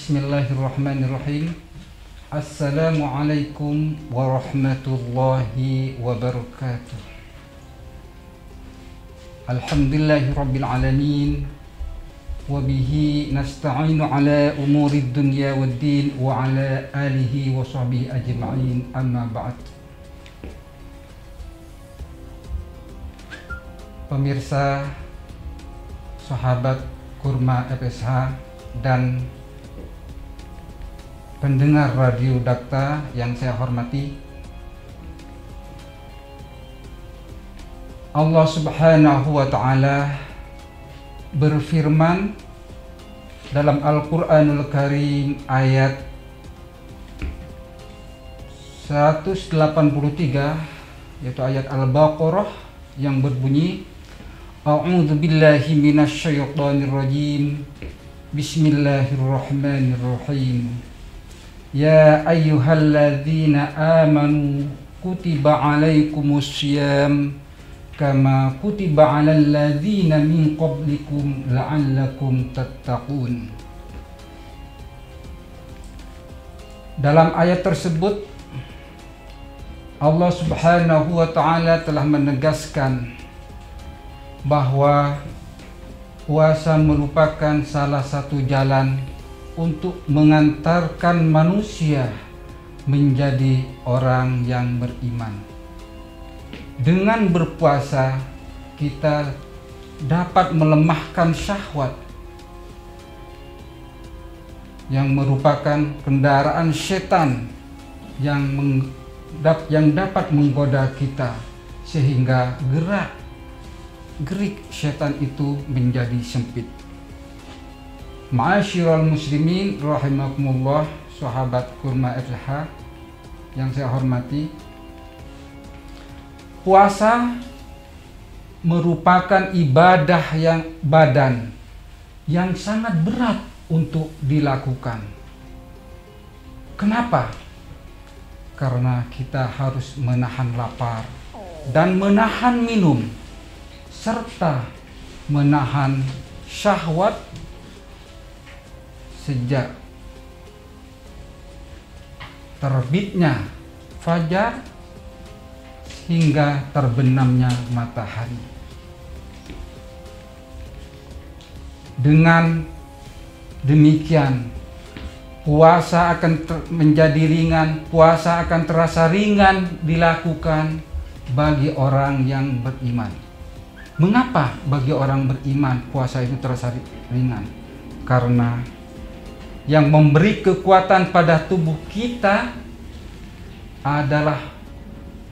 Bismillahirrahmanirrahim. Assalamualaikum warahmatullahi wabarakatuh. Alhamdulillahirabbil alamin. Wabihi nasta'inu ala umurid dunya waddin wa ala alihi wa sahbihi ajma'in, amma ba'd. Pemirsa, sahabat Kurma FSH dan pendengar Radio Dakta yang saya hormati, Allah Subhanahu wa Ta'ala berfirman dalam Al-Quranul Karim ayat 183, yaitu ayat Al-Baqarah, yang berbunyi, A'udzu billahi minasyaitonir rajim. Bismillahirrahmanirrahim. Ya ayyuhalladzina amanu kutiba alaikumus syiyam kama kutiba alal ladzina min qablikum la'allakum tattaqun. Dalam ayat tersebut Allah Subhanahu wa Ta'ala telah menegaskan bahwa puasa merupakan salah satu jalan untuk mengantarkan manusia menjadi orang yang beriman. Dengan berpuasa, kita dapat melemahkan syahwat yang merupakan kendaraan setan yang dapat menggoda kita, sehingga gerik setan itu menjadi sempit. Ma'asyiral muslimin rahimakumullah, sahabat Kurma FSH yang saya hormati, puasa merupakan ibadah badan yang sangat berat untuk dilakukan. Kenapa? Karena kita harus menahan lapar dan menahan minum, serta menahan syahwat sejak terbitnya fajar hingga terbenamnya matahari. Dengan demikian, puasa akan menjadi ringan, puasa akan terasa ringan dilakukan bagi orang yang beriman. Mengapa bagi orang beriman puasa itu terasa ringan? Karena yang memberi kekuatan pada tubuh kita adalah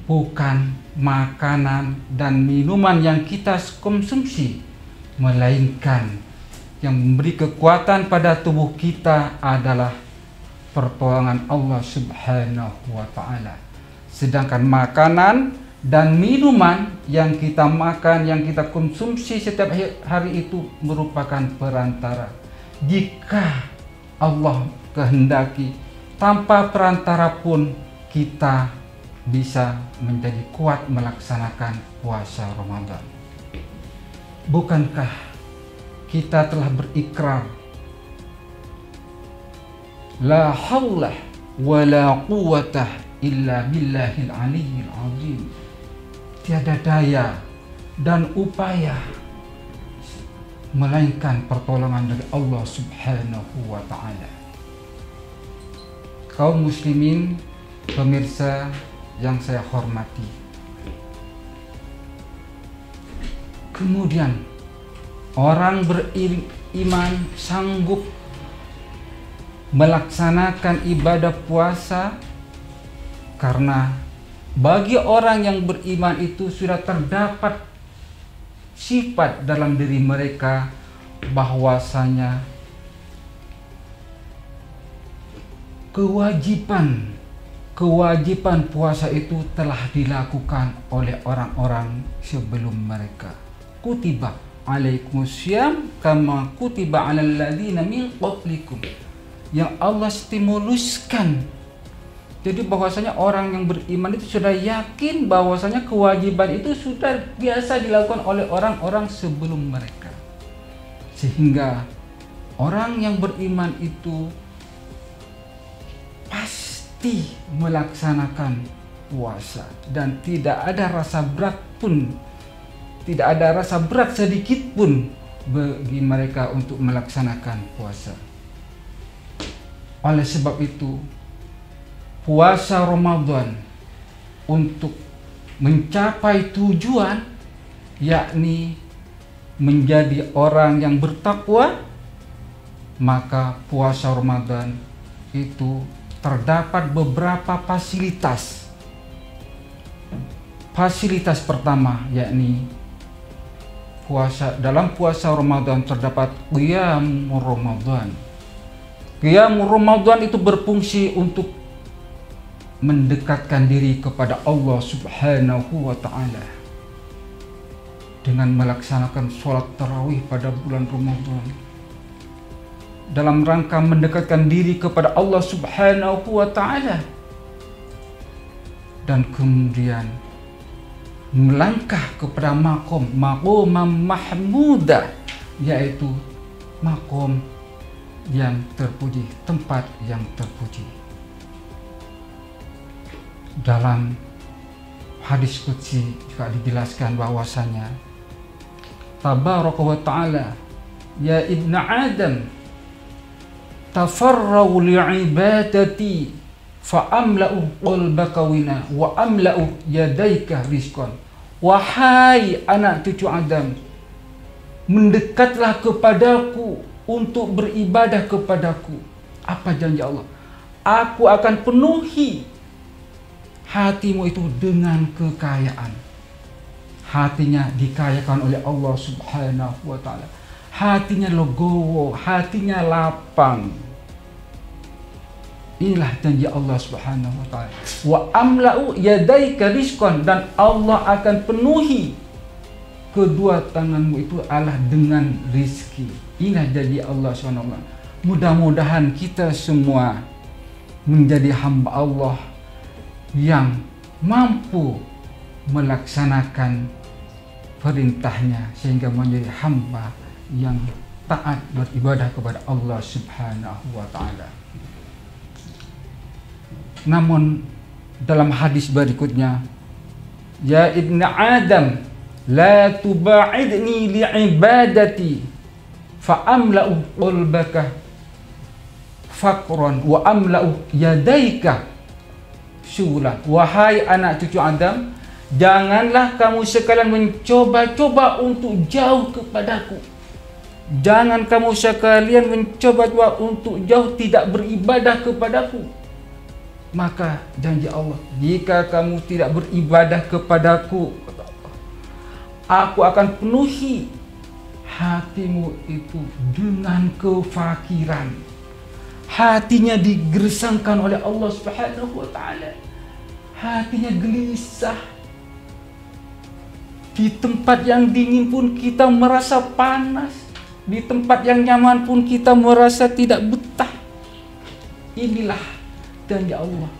bukan makanan dan minuman yang kita konsumsi, melainkan yang memberi kekuatan pada tubuh kita adalah pertolongan Allah Subhanahu wa Ta'ala. Sedangkan makanan dan minuman yang kita makan, yang kita konsumsi setiap hari itu merupakan perantara. Jika Allah kehendaki, tanpa perantara pun kita bisa menjadi kuat melaksanakan puasa Ramadan. Bukankah kita telah berikrar, la haula wa la quwwata illa billahil aliyyil azim. Tiada daya dan upaya melainkan pertolongan dari Allah Subhanahu wa Ta'ala. Kaum muslimin, pemirsa yang saya hormati, kemudian orang beriman sanggup melaksanakan ibadah puasa karena bagi orang yang beriman itu sudah terdapat sifat dalam diri mereka bahwasanya kewajiban puasa itu telah dilakukan oleh orang-orang sebelum mereka. Kutiba alaikumussyam kama kutiba alal ladzina min qablikum. Yang Allah stimuluskan. Jadi bahwasanya orang yang beriman itu sudah yakin bahwasanya kewajiban itu sudah biasa dilakukan oleh orang-orang sebelum mereka. Sehingga orang yang beriman itu pasti melaksanakan puasa dan tidak ada rasa berat pun, tidak ada rasa berat sedikit pun bagi mereka untuk melaksanakan puasa. Oleh sebab itu, puasa Ramadan untuk mencapai tujuan, yakni menjadi orang yang bertakwa, maka puasa Ramadan itu terdapat beberapa fasilitas. Fasilitas pertama yakni dalam puasa Ramadan terdapat qiyamul Ramadan. Qiyamul Ramadan itu berfungsi untuk mendekatkan diri kepada Allah Subhanahu wa ta'ala dengan melaksanakan sholat tarawih pada bulan Ramadan dalam rangka mendekatkan diri kepada Allah Subhanahu wa ta'ala, dan kemudian melangkah kepada maqam mahmudah, yaitu maqam yang terpuji, tempat yang terpuji. Dalam hadis qudsi juga dijelaskan bahwasanya tabaraka wa ta'ala, ya ibna Adam, tafarraw li'ibadati fa'amla'u qalbaka wina wa amla'u yadaika rizqan. Wahai anak cucu Adam, mendekatlah kepadaku untuk beribadah kepadaku. Apa janji Allah? Aku akan penuhi hatimu itu dengan kekayaan. Hatinya dikayakan oleh Allah Subhanahu wa ta'ala. Hatinya legowo, hatinya lapang. Inilah janji Allah Subhanahu wa ta'ala. Wa amla'u yadaika rizqan, dan Allah akan penuhi kedua tanganmu itu adalah dengan rizki. Inilah janji Allah Subhanahu wa ta'ala. Mudah-mudahan kita semua menjadi hamba Allah yang mampu melaksanakan perintahnya sehingga menjadi hamba yang taat beribadah kepada Allah Subhanahu wa ta'ala. Namun dalam hadis berikutnya, ya ibna Adam, la tuba'idni li'ibadati fa'amla'u qalbaka faqran wa amla'u yadaika syulan. Wahai anak cucu Adam, janganlah kamu sekalian mencoba-coba untuk jauh kepadaku. Jangan kamu sekalian mencoba-coba untuk jauh tidak beribadah kepadaku. Maka janji Allah, jika kamu tidak beribadah kepadaku, aku akan penuhi hatimu itu dengan kefakiran. Hatinya digersangkan oleh Allah Subhanahu wa ta'ala. Hatinya gelisah. Di tempat yang dingin pun kita merasa panas. Di tempat yang nyaman pun kita merasa tidak betah. Inilah janji Allah.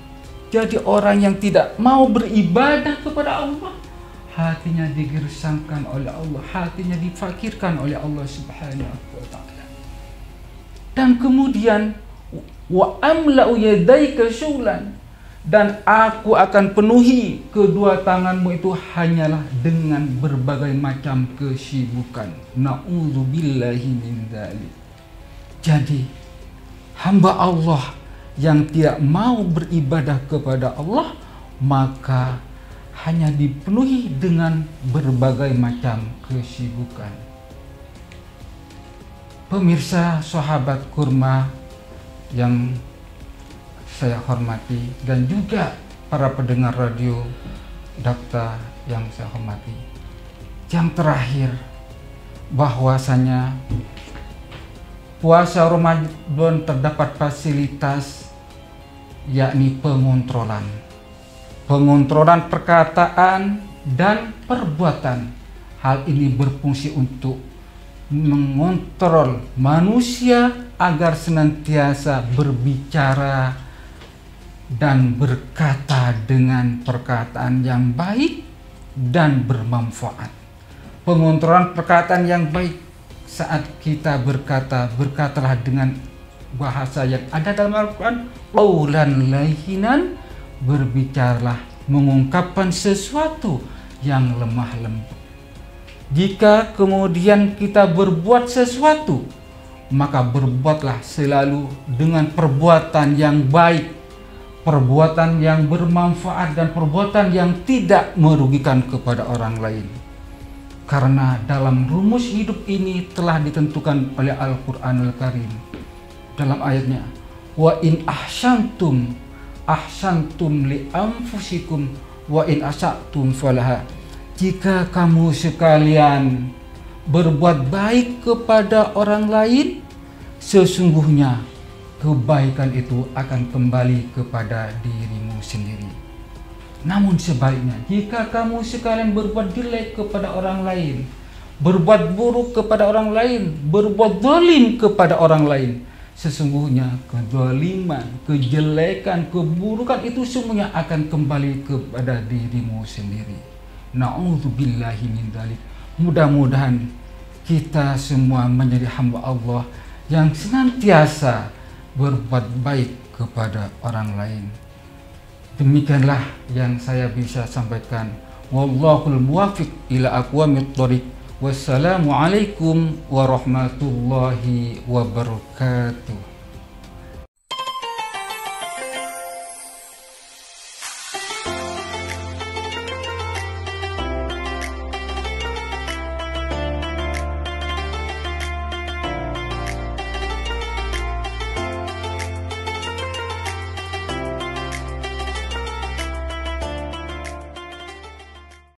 Jadi orang yang tidak mau beribadah kepada Allah, hatinya digersangkan oleh Allah, hatinya difakirkan oleh Allah Subhanahu wa ta'ala. Dan kemudian wa amla'u yadaika syulan, dan aku akan penuhi kedua tanganmu itu hanyalah dengan berbagai macam kesibukan. Na'udzubillahi min dzalik. Jadi hamba Allah yang tidak mau beribadah kepada Allah, maka hanya dipenuhi dengan berbagai macam kesibukan. Pemirsa sahabat kurma yang saya hormati, dan juga para pendengar radio Dakta yang saya hormati, yang terakhir, bahwasanya puasa Ramadan terdapat fasilitas, yakni pengontrolan perkataan dan perbuatan. Hal ini berfungsi untuk mengontrol manusia agar senantiasa berbicara dan berkata dengan perkataan yang baik dan bermanfaat. Pengontrolan perkataan yang baik, saat kita berkata, berkatalah dengan bahasa yang ada dalam Al-Quran, qaulan layyinan, berbicaralah, mengungkapkan sesuatu yang lemah lembut. Jika kemudian kita berbuat sesuatu, maka berbuatlah selalu dengan perbuatan yang baik, perbuatan yang bermanfaat, dan perbuatan yang tidak merugikan kepada orang lain. Karena dalam rumus hidup ini telah ditentukan oleh Al-Quranul Karim dalam ayatnya, wa in ahsantum ahsantum li anfusikum wa in asatum falaha. Jika kamu sekalian berbuat baik kepada orang lain, sesungguhnya kebaikan itu akan kembali kepada dirimu sendiri. Namun sebaliknya, jika kamu sekalian berbuat jelek kepada orang lain, berbuat buruk kepada orang lain, berbuat zalim kepada orang lain, sesungguhnya kezaliman, kejelekan, keburukan itu semuanya akan kembali kepada dirimu sendiri. Na'udzubillahi min dzalik. Mudah-mudahan kita semua menjadi hamba Allah yang senantiasa berbuat baik kepada orang lain. Demikianlah yang saya bisa sampaikan. Wallahul muwaffiq ila aqwamit thoriq. Wassalamualaikum warahmatullahi wabarakatuh.